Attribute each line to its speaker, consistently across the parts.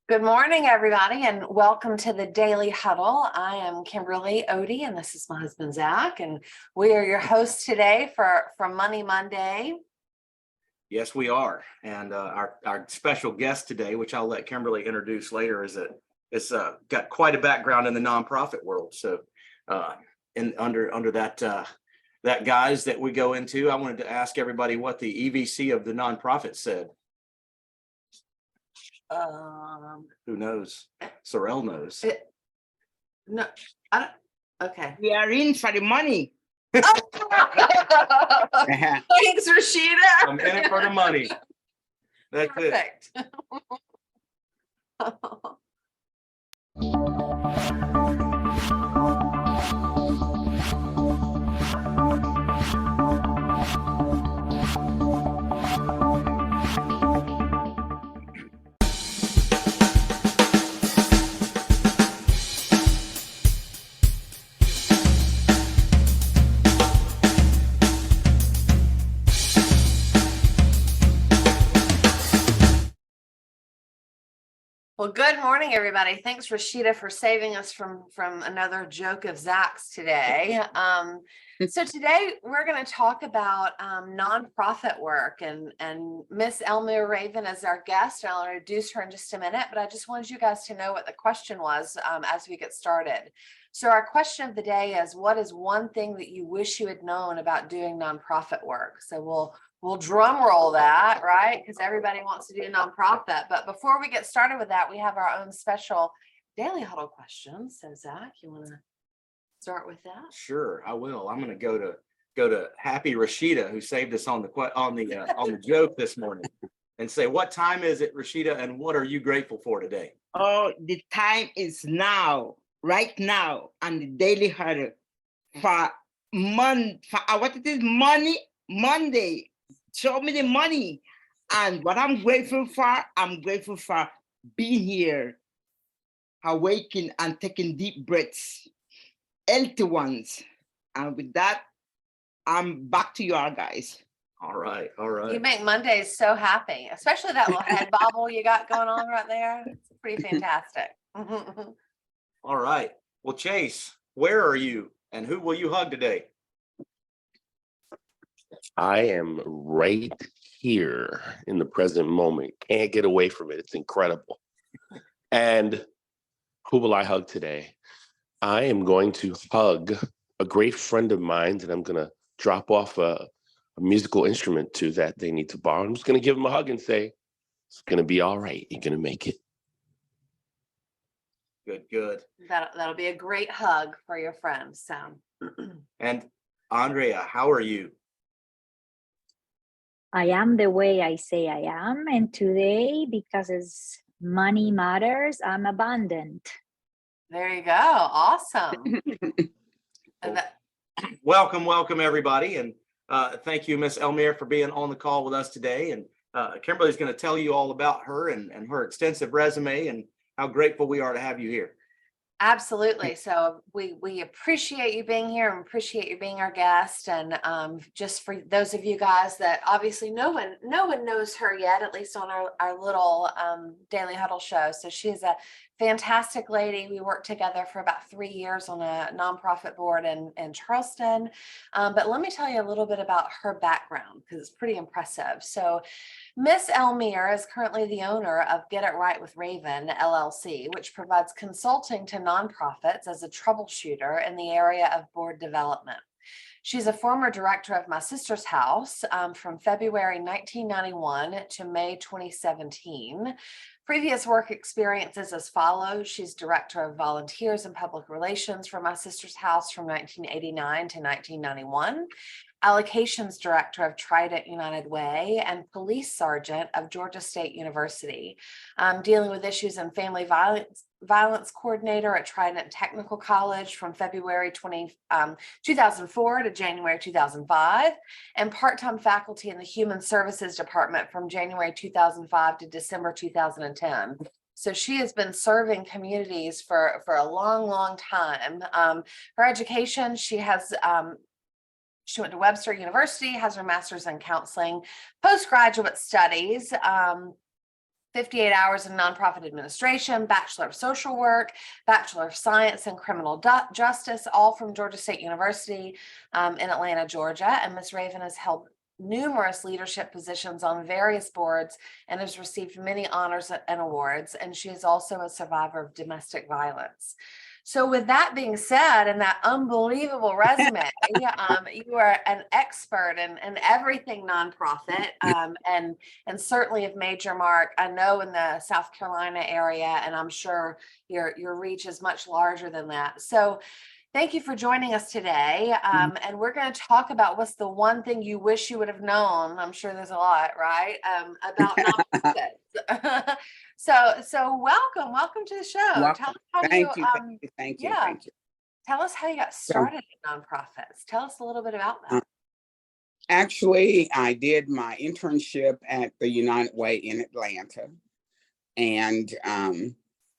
Speaker 1: Good morning, everybody, and welcome to the Daily Huddle. I am Kimberly Odie, and this is my husband, Zach, and we are your hosts today for Money Monday.
Speaker 2: Yes, we are. And our special guest today, which I'll let Kimberly introduce later, is got quite a background in the nonprofit world. So under that guise that we go into, I wanted to ask everybody what the EVC of the nonprofit said. Who knows? Sorrel knows.
Speaker 1: No, I don't. Okay.
Speaker 3: We are in for the money.
Speaker 1: Thanks, Rashida.
Speaker 2: I'm in it for the money. That's
Speaker 1: Perfect. Well, good morning, everybody. Thanks, Rashida, for saving us from another joke of Zach's today. So today we're going to talk about nonprofit work, and Miss Elmire Raven is our guest. And I'll introduce her in just a minute, but I just wanted you guys to know what the question was as we get started. So our question of the day is, what is one thing that you wish you had known about doing nonprofit work? So we'll drum roll that, right? Because everybody wants to do a nonprofit. But before we get started with that, we have our own special Daily Huddle question. So Zach, you want to start with that?
Speaker 2: Sure, I will. I'm going to go to Happy Rashida, who saved us on the joke this morning, and say, what time is it, Rashida, and what are you grateful for today?
Speaker 3: Oh, the time is now, right now, on the Daily Huddle for what it is, Monday. Show me the money. And what I'm grateful for being here, awaking and taking deep breaths, healthy ones. And with that, I'm back to you all guys.
Speaker 2: All right.
Speaker 1: You make Mondays so happy, especially that little head bobble you got going on right there. It's pretty fantastic.
Speaker 2: All right. Well, Chase, where are you and who will you hug today?
Speaker 4: I am right here in the present moment. Can't get away from it. It's incredible. And who will I hug today? I am going to hug a great friend of mine that I'm going to drop off a musical instrument to that they need to borrow. I'm just going to give him a hug and say, it's going to be all right. You're going to make it.
Speaker 2: Good.
Speaker 1: That'll be a great hug for your friend. So,
Speaker 2: and Andrea, how are you?
Speaker 5: I am the way I say I am, and today, because it's money matters, I'm abundant.
Speaker 1: there you go. Awesome. And
Speaker 2: Welcome everybody, and thank you, Miss Elmire, for being on the call with us today. And Kimberly's going to tell you all about her and her extensive resume and how grateful we are to have you here.
Speaker 1: Absolutely. So we appreciate you being here and appreciate you being our guest. And just for those of you guys that obviously no one knows her yet, at least on our little Daily Huddle show. So she's a fantastic lady. We worked together for about 3 years on a nonprofit board in Charleston. But let me tell you a little bit about her background because it's pretty impressive. So Miss Elmire is currently the owner of Get It Right with Raven, LLC, which provides consulting to nonprofits as a troubleshooter in the area of board development. She's a former director of My Sister's House from February 1991 to May 2017. Previous work experiences as follows. She's director of volunteers and public relations for My Sister's House from 1989 to 1991. Allocations director of Trident United Way, and police sergeant of Georgia State University, dealing with issues in family violence coordinator at Trident Technical College from February 2004 to January 2005, and part-time faculty in the Human Services Department from January 2005 to December 2010. So she has been serving communities for a long time. Her education, she went to Webster University, has her master's in counseling, postgraduate studies, 58 hours in nonprofit administration, Bachelor of Social Work, Bachelor of Science in Criminal Justice, all from Georgia State University in Atlanta, Georgia. And Ms. Raven has held numerous leadership positions on various boards and has received many honors and awards. And she is also a survivor of domestic violence. So with that being said, and that unbelievable resume, you are an expert in everything nonprofit, and certainly have made your mark, I know, in the South Carolina area, and I'm sure your reach is much larger than that. So thank you for joining us today. And we're going to talk about what's the one thing you wish you would have known. I'm sure there's a lot, right? About nonprofits. So welcome to the show.
Speaker 6: Welcome.
Speaker 1: Tell us how
Speaker 6: Thank you.
Speaker 1: yeah.
Speaker 6: Thank you.
Speaker 1: Tell us how you got started in nonprofits. Tell us a little bit about that.
Speaker 6: Actually, I did my internship at the United Way in Atlanta. And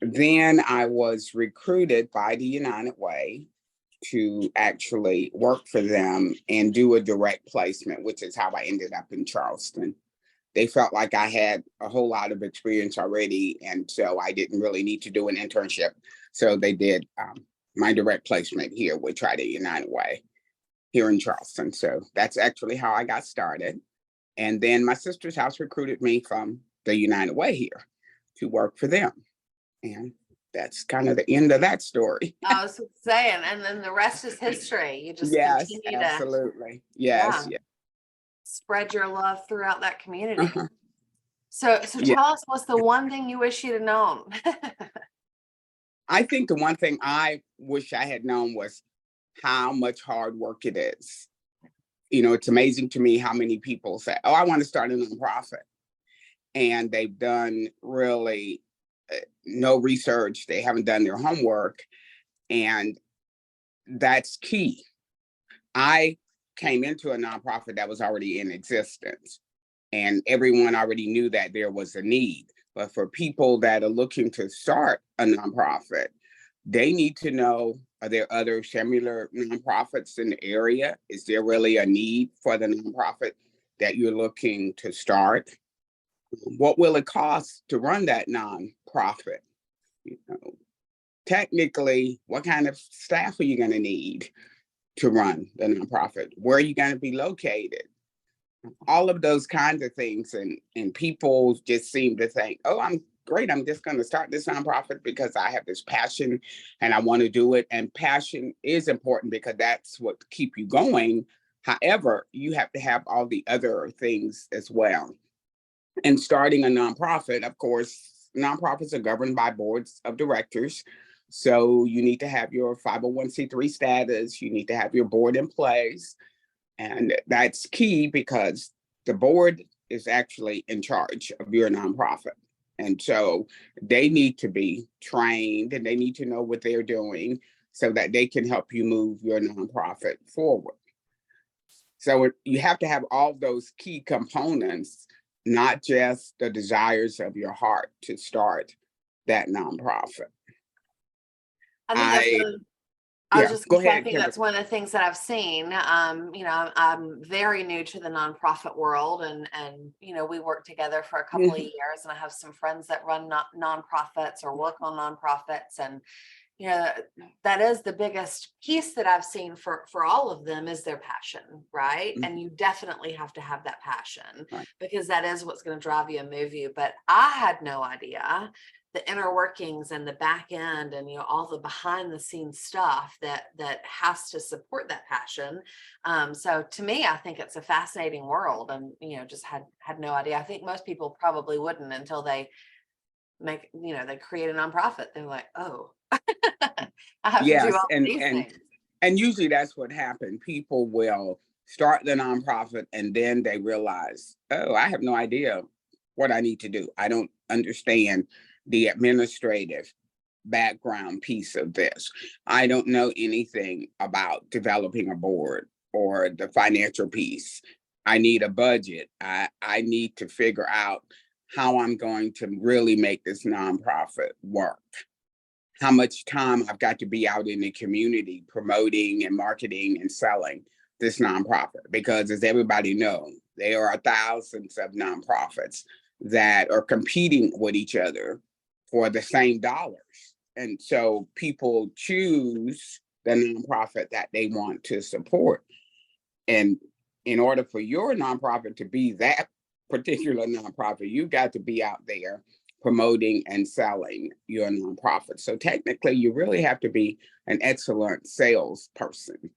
Speaker 6: then I was recruited by the United Way to actually work for them and do a direct placement, which is how I ended up in Charleston. They felt like I had a whole lot of experience already, and so I didn't really need to do an internship. So they did my direct placement here with Trident United Way here in Charleston. So that's actually how I got started. And then my sister's house recruited me from the United Way here to work for them. And that's kind of the end of that story.
Speaker 1: I was saying, and then the rest is history. You just continue to
Speaker 6: absolutely. Yes.
Speaker 1: Yeah.
Speaker 6: Yeah.
Speaker 1: Spread your love throughout that community. So
Speaker 6: Yeah.
Speaker 1: tell us, what's the one thing you wish you'd have known?
Speaker 6: I think the one thing I wish I had known was how much hard work it is. You know, it's amazing to me how many people say, oh, I want to start a nonprofit. And they've done really no research. They haven't done their homework. And that's key. I came into a nonprofit that was already in existence, and everyone already knew that there was a need. But for people that are looking to start a nonprofit, they need to know, are there other similar nonprofits in the area? Is there really a need for the nonprofit that you're looking to start? What will it cost to run that nonprofit? You know, technically, what kind of staff are you going to need to run the nonprofit? Where are you going to be located? All of those kinds of things. And people just seem to think, oh, I'm great. I'm just going to start this nonprofit because I have this passion and I want to do it. And passion is important because that's what keep you going. However, you have to have all the other things as well. And starting a nonprofit, of course, nonprofits are governed by boards of directors. So you need to have your 501c3 status. You need to have your board in place. And that's key because the board is actually in charge of your nonprofit. And so they need to be trained and they need to know what they're doing so that they can help you move your nonprofit forward. So you have to have all those key components, not just the desires of your heart to start that nonprofit.
Speaker 1: I was just going to say, I think that's one of the things that I've seen. You know, I'm very new to the nonprofit world, and you know, we worked together for a couple of years, and I have some friends that run nonprofits or work on nonprofits, and you know, that is the biggest piece that I've seen for all of them is their passion, right? And you definitely have to have that passion because that is what's going to drive you and move you. But I had no idea the inner workings and the back end and, you know, all the behind the scenes stuff that has to support that passion. So to me, I think it's a fascinating world, and, you know, just had no idea. I think most people probably wouldn't until they make, you know, they create a nonprofit. They're like, oh, I have to do all these things.
Speaker 6: And usually that's what happened. People will start the nonprofit and then they realize, oh, I have no idea what I need to do. I don't understand the administrative background piece of this. I don't know anything about developing a board or the financial piece. I need a budget. I need to figure out how I'm going to really make this nonprofit work. How much time I've got to be out in the community promoting and marketing and selling this nonprofit. Because as everybody knows, there are thousands of nonprofits that are competing with each other for the same dollars. And so people choose the nonprofit that they want to support. And in order for your nonprofit to be that particular nonprofit, you got to be out there promoting and selling your nonprofit. So technically, you really have to be an excellent salesperson.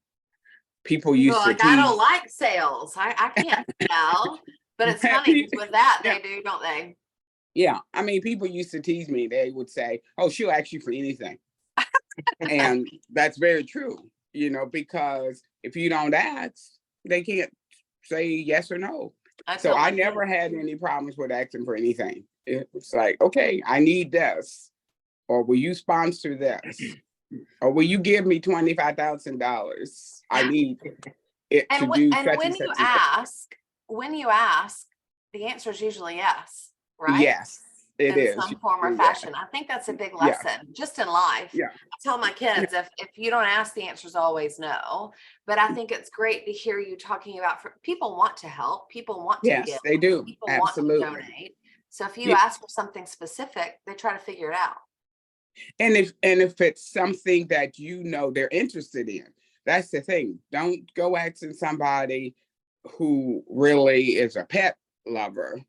Speaker 6: People used
Speaker 1: Well,
Speaker 6: to
Speaker 1: like, I don't
Speaker 6: tease.
Speaker 1: like sales. I can't sell, but it's funny 'cause with that they do, don't they?
Speaker 6: Yeah, I mean, people used to tease me. They would say, "Oh, she'll ask you for anything," and that's very true. You know, because if you don't ask, they can't say yes or no.
Speaker 1: I
Speaker 6: So
Speaker 1: tell
Speaker 6: I
Speaker 1: my
Speaker 6: never
Speaker 1: kids.
Speaker 6: had any problems with asking for anything. It's like, okay, I need this, or will you sponsor this, or will you give me $25,000? I need it to
Speaker 1: And
Speaker 6: do
Speaker 1: and
Speaker 6: such
Speaker 1: when
Speaker 6: and
Speaker 1: you
Speaker 6: such and such.
Speaker 1: ask, the answer is usually yes, right?
Speaker 6: Yes, it
Speaker 1: In
Speaker 6: is.
Speaker 1: some form or
Speaker 6: Yeah,
Speaker 1: fashion. I think that's a big
Speaker 6: yeah,
Speaker 1: lesson just in life.
Speaker 6: yeah.
Speaker 1: I tell my kids, if you don't ask, the answer is always no. But I think it's great to hear you talking about people want to help, people want to give,
Speaker 6: Yes, they do.
Speaker 1: people want to
Speaker 6: Absolutely.
Speaker 1: donate. So if you
Speaker 6: Yeah.
Speaker 1: ask for something specific, they try to figure it out.
Speaker 6: And if it's something that you know they're interested in, that's the thing. Don't go asking somebody who really is a pet lover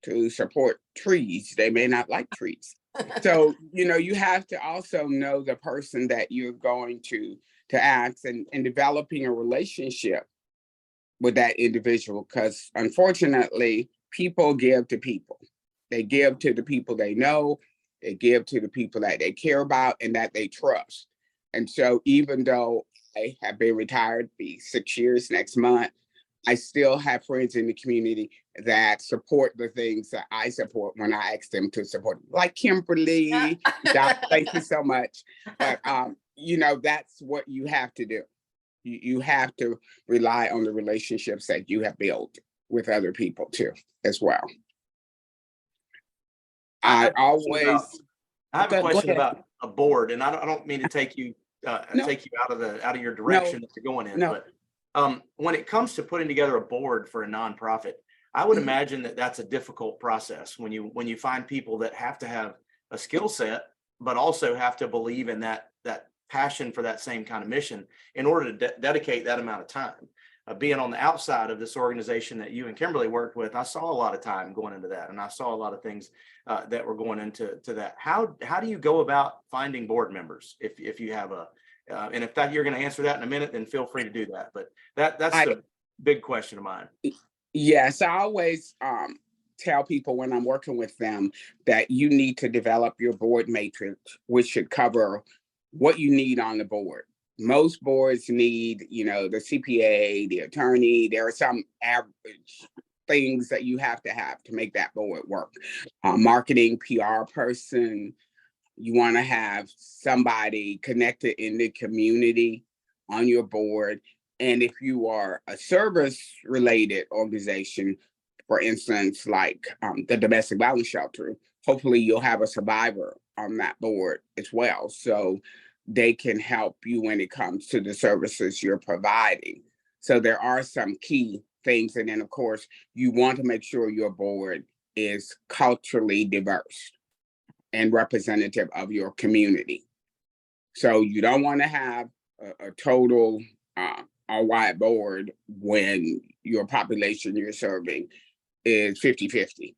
Speaker 6: to support trees. They may not like trees. So, you know, you have to also know the person that you're going to ask, and developing a relationship with that individual, because unfortunately, people give to people. They give to the people they know, they give to the people that they care about and that they trust. And so even though I have been retired, be 6 years next month, I still have friends in the community that support the things that I support when I ask them to support, like Kimberly. Doc, thank you so much. But you know, that's what you have to do. You have to rely on the relationships that you have built with other people too, as well.
Speaker 2: I
Speaker 6: I
Speaker 2: have a question about-
Speaker 6: always
Speaker 2: I have a
Speaker 6: go
Speaker 2: question
Speaker 6: ahead.
Speaker 2: about a board, and I don't mean to take you
Speaker 6: No.
Speaker 2: out of your direction that you're going in,
Speaker 6: No.
Speaker 2: but when it comes to putting together a board for a nonprofit, I would
Speaker 6: Mhm.
Speaker 2: imagine that that's a difficult process when you find people that have to have a skill set, but also have to believe in that passion for that same kind of mission in order to dedicate that amount of time. Being on the outside of this organization that you and Kimberly worked with, I saw a lot of time going into that, and I saw a lot of things that were going into that. How do you go about finding board members if you have a and if that you're going to answer that in a minute, then feel free to do that. But that's
Speaker 6: I-
Speaker 2: the big question of mine.
Speaker 6: Yes, I always tell people when I'm working with them that you need to develop your board matrix, which should cover what you need on the board. Most boards need, you know, the CPA, the attorney. There are some average things that you have to make that board work. Marketing, PR person. You want to have somebody connected in the community on your board. And if you are a service-related organization, for instance, like the domestic violence shelter, hopefully you'll have a survivor on that board as well. So they can help you when it comes to the services you're providing. So there are some key things. And then, of course, you want to make sure your board is culturally diverse and representative of your community. So you don't want to have a total all-white board when your population you're serving is 50-50.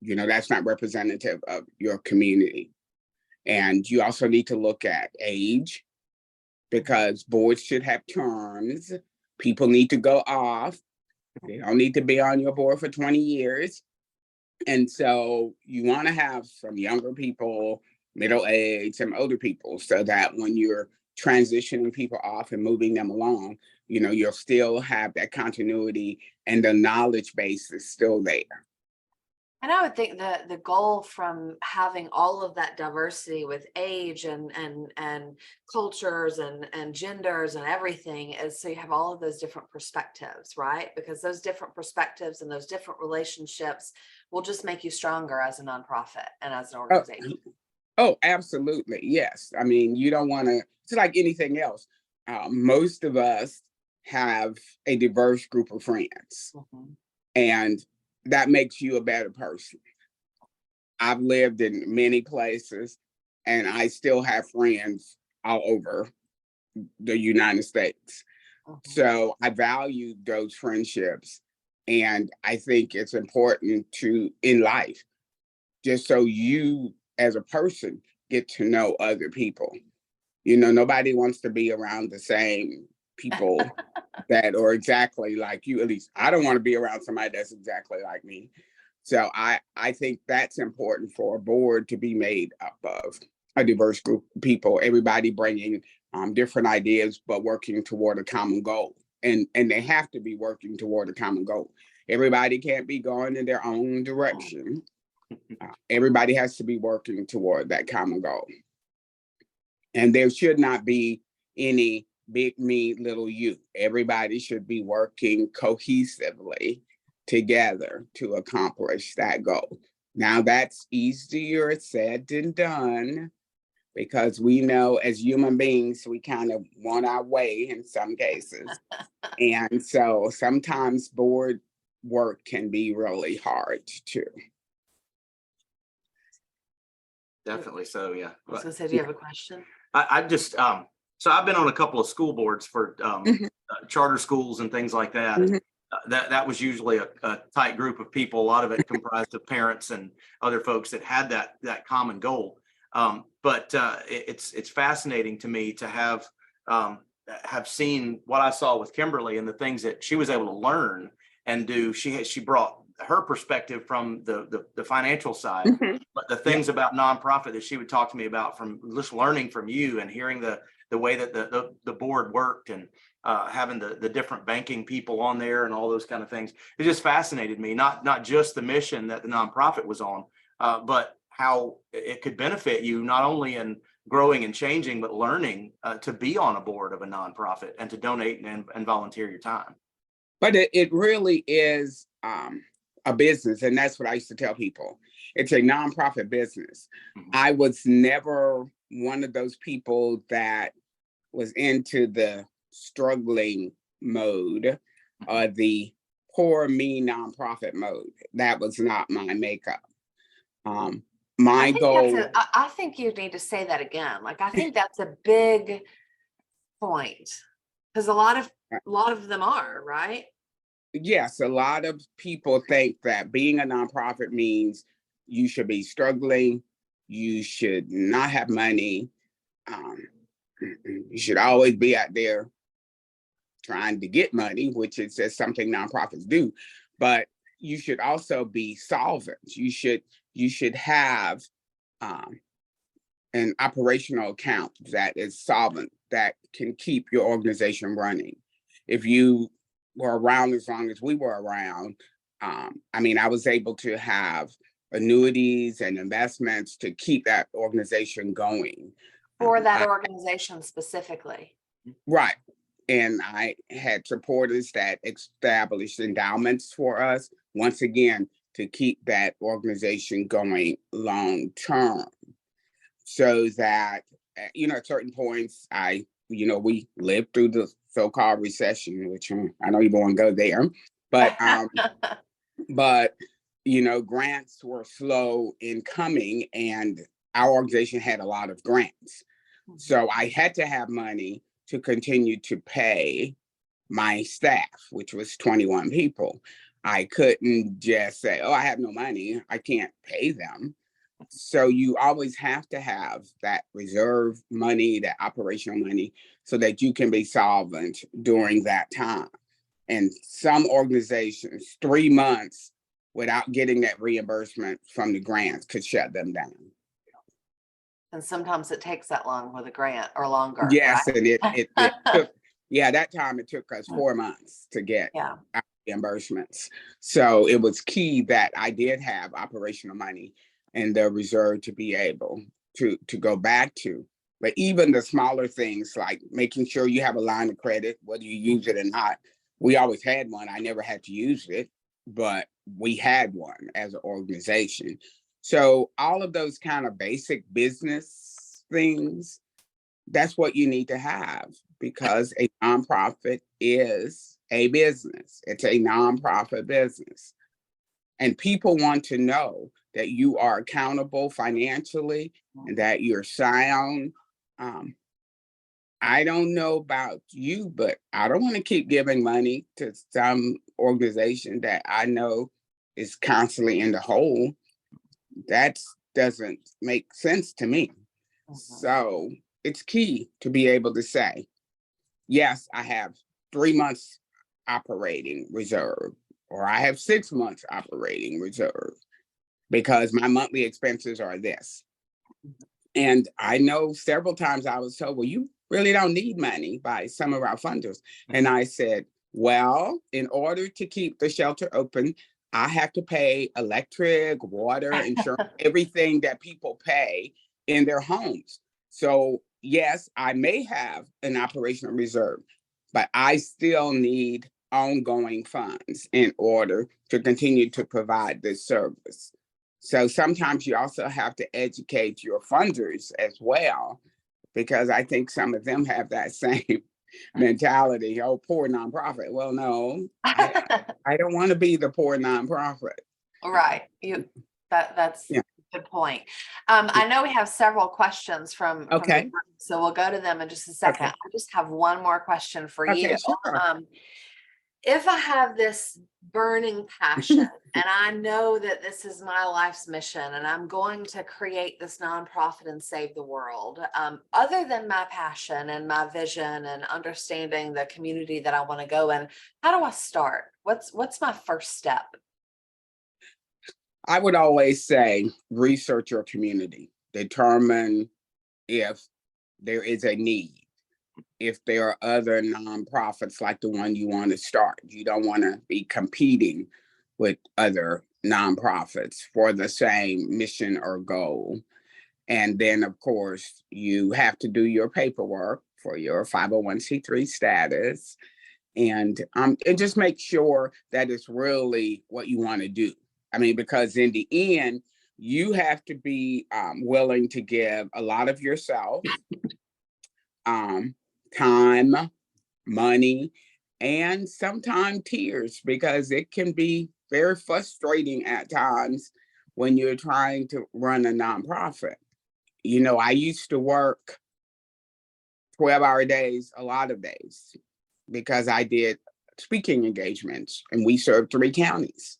Speaker 6: You know, that's not representative of your community. And you also need to look at age, because boards should have terms. People need to go off. They don't need to be on your board for 20 years. And so you want to have some younger people, middle age, some older people, so that when you're transitioning people off and moving them along, you know, you'll still have that continuity and the knowledge base is still there.
Speaker 1: And I would think that the goal from having all of that diversity with age and cultures and genders and everything is so you have all of those different perspectives, right? Because those different perspectives and those different relationships will just make you stronger as a nonprofit and as an organization.
Speaker 6: Oh, absolutely. Yes. I mean, you don't want to, it's like anything else. Most of us have a diverse group of friends.
Speaker 1: Mhm.
Speaker 6: And that makes you a better person. I've lived in many places and I still have friends all over the United States. So I value those friendships. And I think it's important to, in life, just so you as a person get to know other people. You know, nobody wants to be around the same people that are exactly like you. At least I don't want to be around somebody that's exactly like me. So I think that's important for a board to be made up of a diverse group of people, everybody bringing different ideas, but working toward a common goal. And they have to be working toward a common goal. Everybody can't be going in their own direction. Everybody has to be working toward that common goal. And there should not be any big me, little you. Everybody should be working cohesively together to accomplish that goal. Now that's easier said than done, because we know as human beings, we kind of want our way in some cases. And so sometimes board work can be really hard too.
Speaker 2: Definitely so, yeah.
Speaker 1: So do you have a question?
Speaker 2: I just, so I've been on a couple of school boards for charter schools and things like that. And that was usually a tight group of people, a lot of it comprised of parents and other folks that had that common goal. But it's fascinating to me to have seen what I saw with Kimberly and the things that she was able to learn and do. She brought her perspective from the financial side, but the things about nonprofit that she would talk to me about from just learning from you and hearing the way that the board worked and having the different banking people on there and all those kind of things. It just fascinated me, not just the mission that the nonprofit was on, but how it could benefit you not only in growing and changing, but learning to be on a board of a nonprofit and to donate and volunteer your time.
Speaker 6: But it really is a business. And that's what I used to tell people. It's a nonprofit business. I was never one of those people that was into the struggling mode or the poor me nonprofit mode. That was not my makeup. My goal.
Speaker 1: I think you need to say that again. Like, I think that's a big point, because a lot of them are, right?
Speaker 6: Yes, a lot of people think that being a nonprofit means you should be struggling, you should not have money, you should always be out there trying to get money, which is just something nonprofits do. But you should also be solvent. You should have an operational account that is solvent, that can keep your organization running. If you were around as long as we were around, I mean, I was able to have annuities and investments to keep that organization going.
Speaker 1: For that organization specifically.
Speaker 6: Right. And I had supporters that established endowments for us, once again, to keep that organization going long term. So that, at certain points, we lived through the so-called recession, which I don't even want to go there, but grants were slow in coming, and our organization had a lot of grants. So I had to have money to continue to pay my staff, which was 21 people. I couldn't just say, oh, I have no money, I can't pay them. So you always have to have that reserve money, that operational money, so that you can be solvent during that time. And some organizations, 3 months without getting that reimbursement from the grants could shut them down.
Speaker 1: And sometimes it takes that long with a grant, or longer.
Speaker 6: Yes,
Speaker 1: right?
Speaker 6: and it took, that time it took us 4 months to get our reimbursements. So it was key that I did have operational money and the reserve to be able to go back to. But even the smaller things, like making sure you have a line of credit, whether you use it or not. We always had one. I never had to use it, but we had one as an organization. So all of those kind of basic business things, that's what you need to have, because a nonprofit is a business. It's a nonprofit business. And people want to know that you are accountable financially and that you're sound. I don't know about you, but I don't want to keep giving money to some organization that I know is constantly in the hole. That doesn't make sense to me. So it's key to be able to say, yes, I have 3 months operating reserve, or I have 6 months operating reserve because my monthly expenses are this. And I know several times I was told, well, you really don't need money by some of our funders. And I said, well, in order to keep the shelter open, I have to pay electric, water, insurance, everything that people pay in their homes. So yes, I may have an operational reserve, but I still need ongoing funds in order to continue to provide this service. So sometimes you also have to educate your funders as well, because I think some of them have that same mentality. Oh, poor nonprofit. Well, no, I don't want to be the poor nonprofit.
Speaker 1: Right. That's
Speaker 6: Yeah.
Speaker 1: a good point. I know we have several questions from the
Speaker 6: Okay.
Speaker 1: group, so we'll go to them in just a second.
Speaker 6: Okay.
Speaker 1: I just have one more question for
Speaker 6: Okay,
Speaker 1: you.
Speaker 6: sure.
Speaker 1: If I have this burning passion and I know that this is my life's mission and I'm going to create this nonprofit and save the world, other than my passion and my vision and understanding the community that I want to go in, how do I start? What's my first step?
Speaker 6: I would always say research your community, determine if there is a need. If there are other nonprofits like the one you want to start, you don't want to be competing with other nonprofits for the same mission or goal. And then, of course, you have to do your paperwork for your 501c3 status, and just make sure that it's really what you want to do. I mean, because in the end, you have to be willing to give a lot of yourself, time, money, and sometimes tears, because it can be very frustrating at times when you're trying to run a nonprofit. You know, I used to work 12-hour days, a lot of days, because I did speaking engagements and we served 3 counties.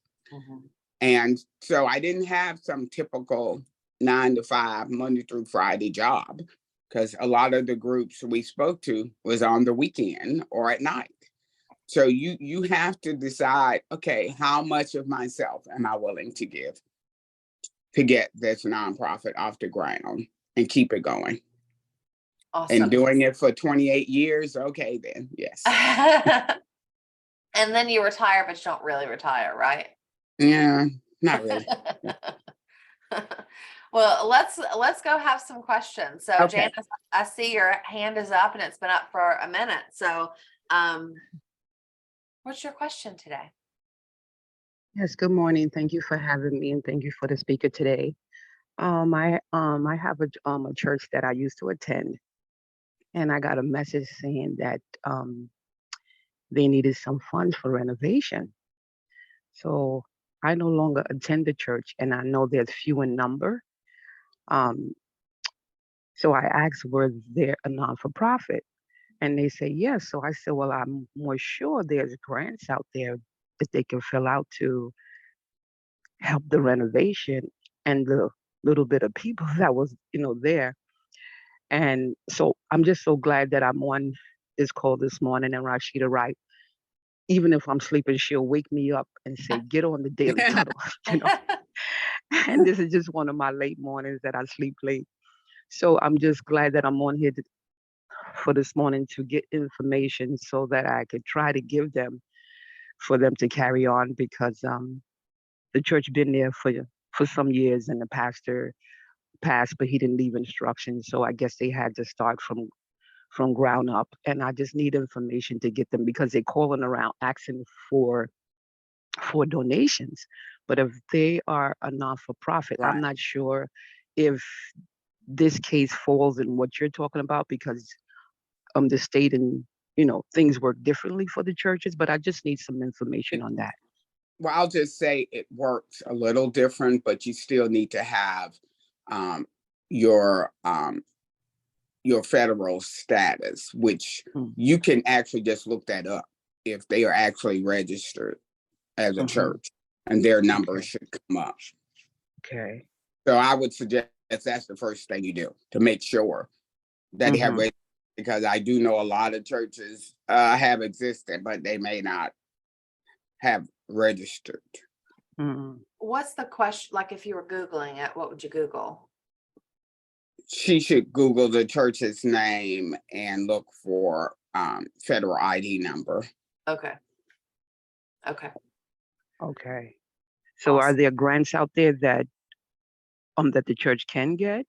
Speaker 6: And so I didn't have some typical 9 to 5, Monday through Friday job, because a lot of the groups we spoke to was on the weekend or at night. So you have to decide, okay, how much of myself am I willing to give to get this nonprofit off the ground and keep it going?
Speaker 1: Awesome.
Speaker 6: And doing it for 28 years, okay, then yes.
Speaker 1: And then you retire, but you don't really retire, right?
Speaker 6: Yeah, not really.
Speaker 1: Well, let's go have some questions. So
Speaker 6: Okay.
Speaker 1: Janice, I see your hand is up and it's been up for a minute. So what's your question today?
Speaker 7: Yes, good morning. Thank you for having me, and thank you for the speaker today. I have a church that I used to attend, and I got a message saying that they needed some funds for renovation. So I no longer attend the church, and I know there's few in number. So I asked, were there a non-for-profit? And they say yes. So I said, well, I'm more sure there's grants out there that they can fill out to help the renovation and the little bit of people that was, there. And so I'm just so glad that I'm on this call this morning, and Rashida Wright, even if I'm sleeping, she'll wake me up and say, get on the daily huddle, And this is just one of my late mornings that I sleep late. So I'm just glad that I'm on here for this morning to get information so that I could try to give them for them to carry on, because the church been there for some years, and the pastor passed, but he didn't leave instructions. So I guess they had to start from ground up. And I just need information to get them, because they're calling around asking for donations. But if they are a non-for-profit,
Speaker 6: Right.
Speaker 7: I'm not sure if this case falls in what you're talking about, because the state and things work differently for the churches. But I just need some information on that.
Speaker 6: Well, I'll just say it works a little different, but you still need to have um, your federal status, which
Speaker 7: Mm.
Speaker 6: you can actually just look that up if they are actually registered as a
Speaker 7: Mhm.
Speaker 6: church, and their numbers
Speaker 7: Okay.
Speaker 6: should come up.
Speaker 7: Okay.
Speaker 6: So I would suggest that's the first thing you do to make sure that they have
Speaker 7: Mhm.
Speaker 6: because I do know a lot of churches have existed, but they may not have registered.
Speaker 7: Mm.
Speaker 1: What's the question? Like if you were Googling it, what would you Google?
Speaker 6: She should Google the church's name and look for federal ID number.
Speaker 1: Okay. Okay.
Speaker 7: Okay. So are
Speaker 1: Awesome.
Speaker 7: there grants out there that the church can get?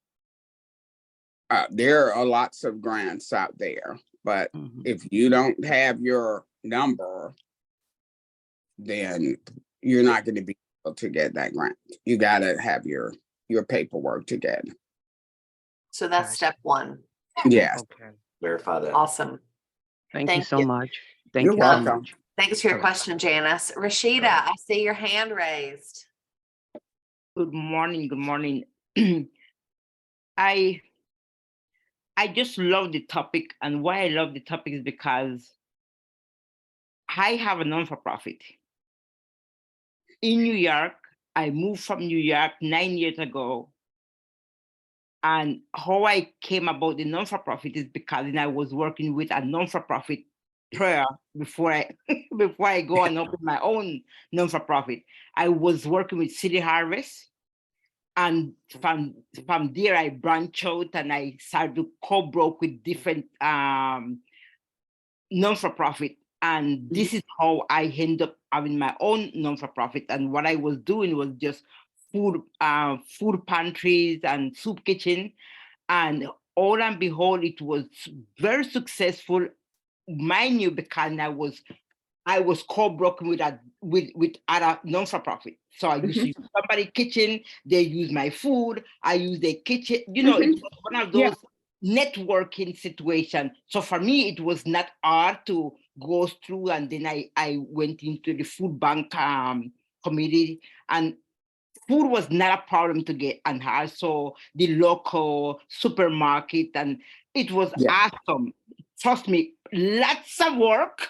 Speaker 6: There are lots of grants out there, but
Speaker 7: Mhm.
Speaker 6: if you don't have your number, then you're not going to be able to get that grant. You got to have your paperwork together.
Speaker 1: So that's
Speaker 7: Gotcha.
Speaker 1: step one.
Speaker 6: Yes,
Speaker 7: Okay.
Speaker 2: Verify that.
Speaker 1: Awesome.
Speaker 7: Thank you
Speaker 1: Thank
Speaker 7: so
Speaker 1: you.
Speaker 7: much. Thank
Speaker 6: you're
Speaker 7: you so
Speaker 6: welcome.
Speaker 7: much.
Speaker 1: Thanks for your
Speaker 7: All right.
Speaker 1: question, Janice. Rashida,
Speaker 7: All right.
Speaker 1: I see your hand raised.
Speaker 3: Good morning. Good morning. I just love the topic, and why I love the topic is because I have a non-for-profit in New York. I moved from New York 9 years ago, and how I came about the non-for-profit is because I was working with a non-for-profit prior before I before I go and open my own non-for-profit. I was working with City Harvest. And from there, I branched out and I started to co-broke with different non-for-profit. And this is how I ended up having my own non-for-profit. And what I was doing was just food pantries and soup kitchen. And all and behold, it was very successful, mind you, because I was co-broken with other non-for-profit. So I used to use somebody's kitchen, they use my food, I use their kitchen. You know, it was one of
Speaker 6: Yeah.
Speaker 3: those networking situations. So for me, it was not hard to go through. And then I went into the food bank committee, and food was not a problem to get. And also the local supermarket, and it was
Speaker 6: Yeah.
Speaker 3: awesome. Trust me, lots of work.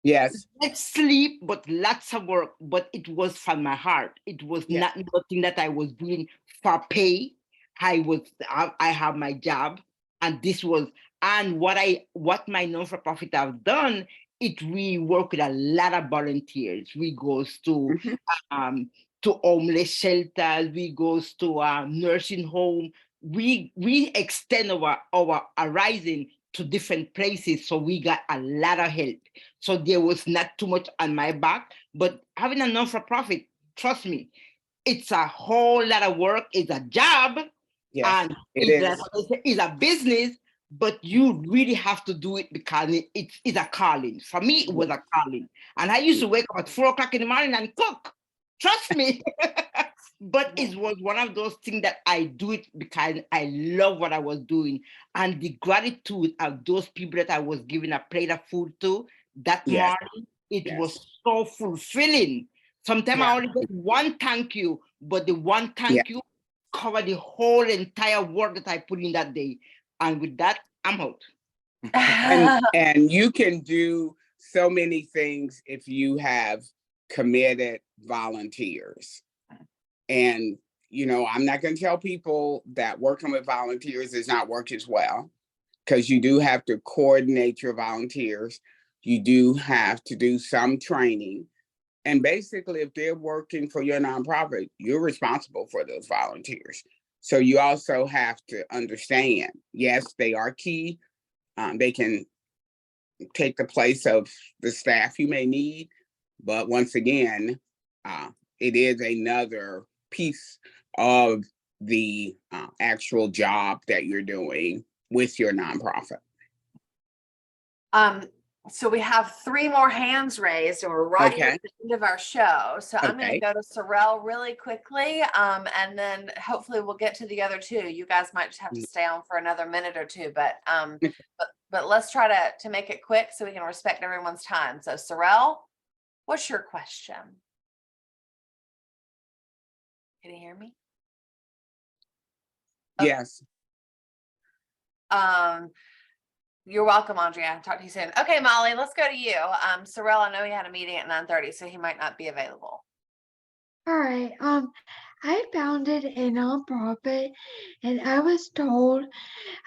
Speaker 6: Yes.
Speaker 3: Let's sleep, but lots of work. But it was from my heart. It was
Speaker 6: Yeah.
Speaker 3: not nothing that I was doing for pay. I have my job, and this was, and what my non-for-profit have done. We work with a lot of volunteers. We goes to homeless shelters. We goes to nursing home. We extend our horizon to different places, so we got a lot of help. So there was not too much on my back, but having a non-for-profit, trust me, it's a whole lot of work. It's a job,
Speaker 6: Yes.
Speaker 3: and it's a business, but you really have to do it because it's a calling. For me, it was a calling. And I used to wake up at 4 o'clock in the morning and cook. Trust me. But it was one of those things that I do it because I love what I was doing. And the gratitude of those people that I was giving a plate of food to that
Speaker 6: Yes.
Speaker 3: morning, it
Speaker 6: Yes.
Speaker 3: was so fulfilling. Sometimes
Speaker 6: Yeah.
Speaker 3: I only get one thank you, but the one thank you cover the whole entire work that I put in that day. And with that, I'm out.
Speaker 6: And you can do so many things if you have committed volunteers. And I'm not going to tell people that working with volunteers does not work as well, because you do have to coordinate your volunteers. You do have to do some training. And basically, if they're working for your nonprofit, you're responsible for those volunteers. So you also have to understand, yes, they are key. They can take the place of the staff you may need. But once again, it is another piece of the actual job that you're doing with your nonprofit.
Speaker 1: So we have 3 more hands raised, and we're right
Speaker 6: Okay.
Speaker 1: at the end of our show. So I'm going to
Speaker 6: Okay.
Speaker 1: go to Sorrel really quickly, and then hopefully we'll get to the other 2. You guys might just have to stay on for another minute or 2, but let's try to make it quick so we can respect everyone's time. So Sorrel, What's your question? Can you hear me? Oh.
Speaker 6: Yes.
Speaker 1: You're welcome, Andrea. Talk to you soon. Okay, Molly, let's go to you. Sorrel, I know he had a meeting at 9:30, so he might not be available.
Speaker 8: All right. I founded a nonprofit, and I was told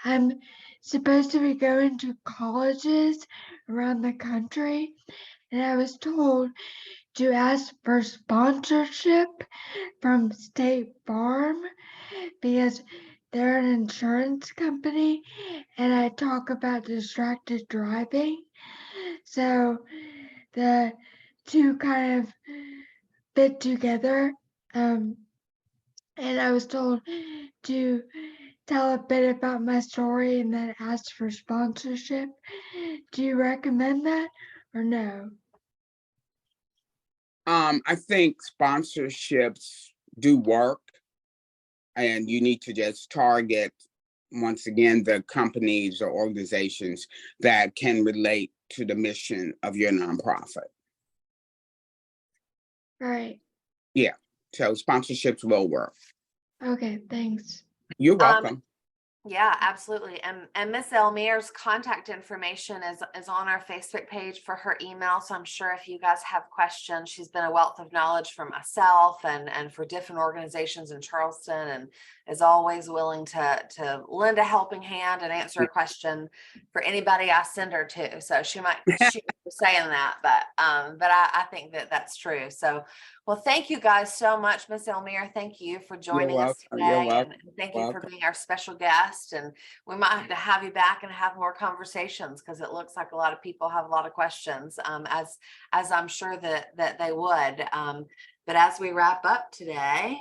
Speaker 8: I'm supposed to be going to colleges around the country, and I was told to ask for sponsorship from State Farm because they're an insurance company, and I talk about distracted driving. So the two kind of fit together. And I was told to tell a bit about my story and then ask for sponsorship. Do you recommend that or no?
Speaker 6: I think sponsorships do work, and you need to just target, once again, the companies or organizations that can relate to the mission of your nonprofit.
Speaker 8: All right.
Speaker 6: So sponsorships will work.
Speaker 8: Okay, thanks.
Speaker 6: You're welcome.
Speaker 1: Yeah, absolutely. And Miss Elmire's contact information is on our Facebook page for her email. So I'm sure if you guys have questions, she's been a wealth of knowledge for myself and for different organizations in Charleston, and is always willing to lend a helping hand and answer a question for anybody I send her to. So she might shoot for saying that, but I think that that's true. So, well, thank you guys so much, Miss Elmire. Thank you for joining us
Speaker 6: welcome. You're
Speaker 1: today,
Speaker 6: welcome.
Speaker 1: and thank you for
Speaker 6: Welcome.
Speaker 1: being our special guest. And we might have to have you back and have more conversations, because it looks like a lot of people have a lot of questions, as I'm sure that they would. But as we wrap up today,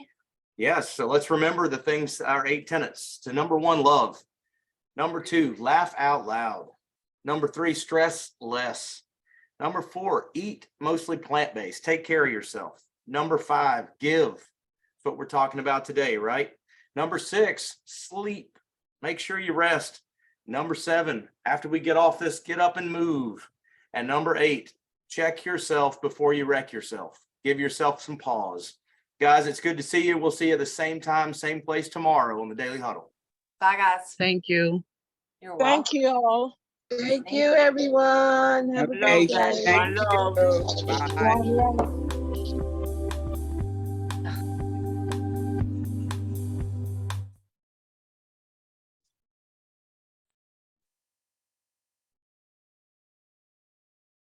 Speaker 2: Yes, so let's remember the things, our 8 tenets. To number 1, love. Number 2, laugh out loud. Number 3, stress less. Number 4, eat mostly plant-based. Take care of yourself. Number 5, give. That's what we're talking about today, right? Number 6, sleep. Make sure you rest. Number 7, after we get off this, get up and move. And number 8, check yourself before you wreck yourself. Give yourself some pause. Guys, it's good to see you. We'll see you at the same time, same place tomorrow on the Daily Huddle.
Speaker 1: bye guys.
Speaker 7: Thank you.
Speaker 1: You're welcome.
Speaker 9: Thank you all.
Speaker 1: Thank
Speaker 9: Thank you, everyone. Have a
Speaker 6: Okay,
Speaker 9: good day.
Speaker 6: thank you. Bye.
Speaker 9: One love.